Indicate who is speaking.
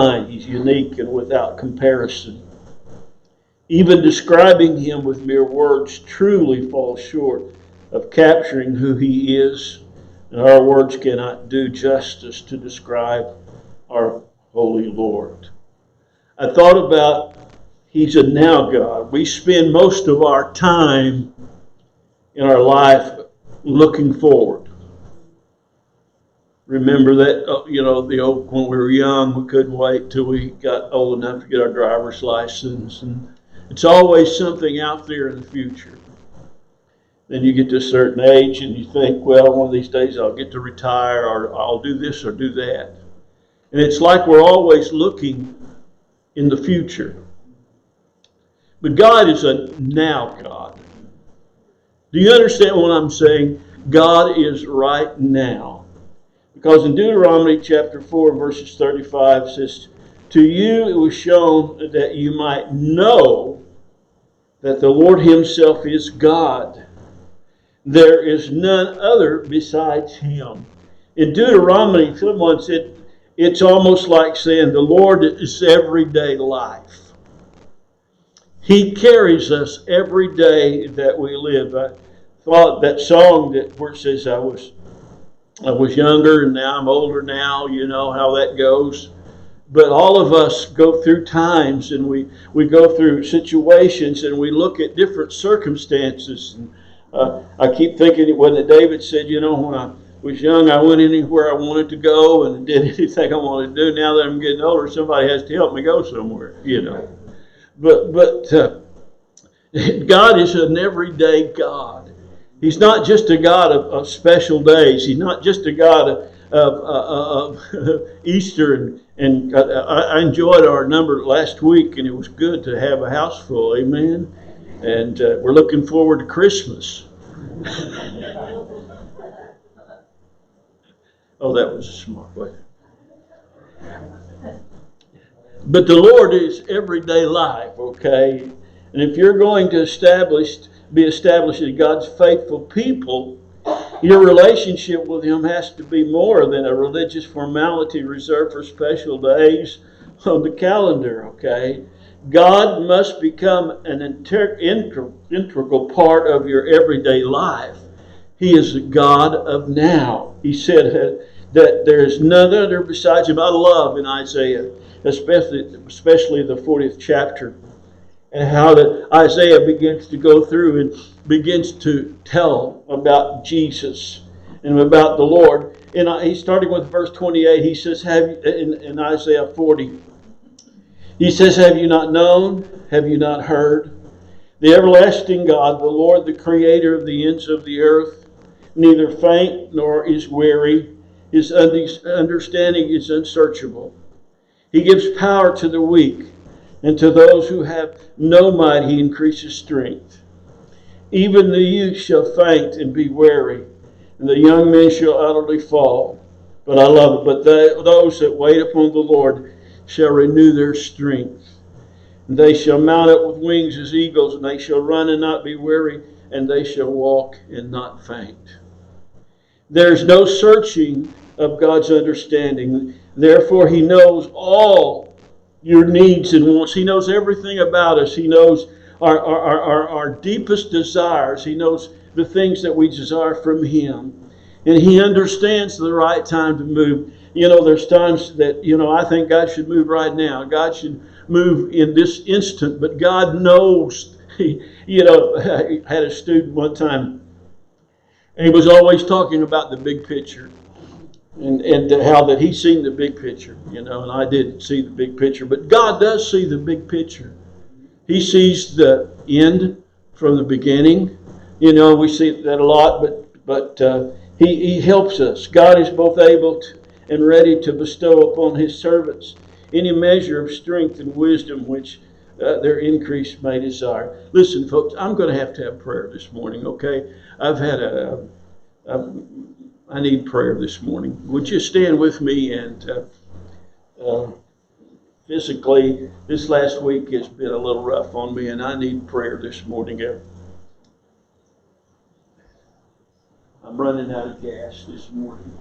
Speaker 1: kind. He's unique and without comparison. Even describing him with mere words truly falls short of capturing who he is, and our words cannot do justice to describe our holy Lord. I thought about he's a now God. We spend most of our time in our life looking forward. Remember that, the old, when we were young, we couldn't wait till we got old enough to get our driver's license. And it's always something out there in the future. Then you get to a certain age and you think, well, one of these days I'll get to retire, or I'll do this or do that. And it's like we're always looking in the future. But God is a now God. Do you understand what I'm saying? God is right now. Because in Deuteronomy chapter 4, verses 35 says, to you it was shown that you might know that the Lord himself is God. There is none other besides him. In Deuteronomy, someone said, it's almost like saying the Lord is everyday life. He carries us every day that we live. I thought that song where it says, I was younger and now I'm older now, you know how that goes. But all of us go through times and we go through situations and we look at different circumstances. And, I keep thinking when David said, when I was young, I went anywhere I wanted to go and did anything I wanted to do. Now that I'm getting older, somebody has to help me go somewhere, But God is an everyday God. He's not just a God of special days. He's not just a God of Easter. And I enjoyed our number last week, and it was good to have a house full. Amen. And we're looking forward to Christmas. Oh, that was a smart way. But the Lord is everyday life, okay? And if you're going to be established as God's faithful people, your relationship with him has to be more than a religious formality reserved for special days on the calendar, okay? God must become an integral part of your everyday life. He is the God of now. He said that there is none other besides him. I love in Isaiah, especially the 40th chapter, and how that Isaiah begins to go through and begins to tell about Jesus and about the Lord. And he's starting with verse 28. He says, in Isaiah 40, he says, have you not known? Have you not heard? The everlasting God, the Lord, the creator of the ends of the earth, neither faint nor is weary. His understanding is unsearchable. He gives power to the weak, and to those who have no might he increases strength. Even the youth shall faint and be weary, and the young men shall utterly fall. But I love it. But those that wait upon the Lord shall renew their strength. And they shall mount up with wings as eagles, and they shall run and not be weary, and they shall walk and not faint. There's no searching of God's understanding. Therefore, he knows all your needs and wants. He knows everything about us. He knows our deepest desires. He knows the things that we desire from him. And he understands the right time to move. There's times that, I think God should move right now. God should move in this instant. But God knows. I had a student one time, and he was always talking about the big picture. And how that he's seen the big picture, and I didn't see the big picture. But God does see the big picture. He sees the end from the beginning. We see that a lot, but he helps us. God is both able and ready to bestow upon his servants any measure of strength and wisdom which their increase may desire. Listen, folks, I'm going to have prayer this morning, okay? I need prayer this morning. Would you stand with me? And physically, this last week has been a little rough on me, and I need prayer this morning. I'm running out of gas this morning.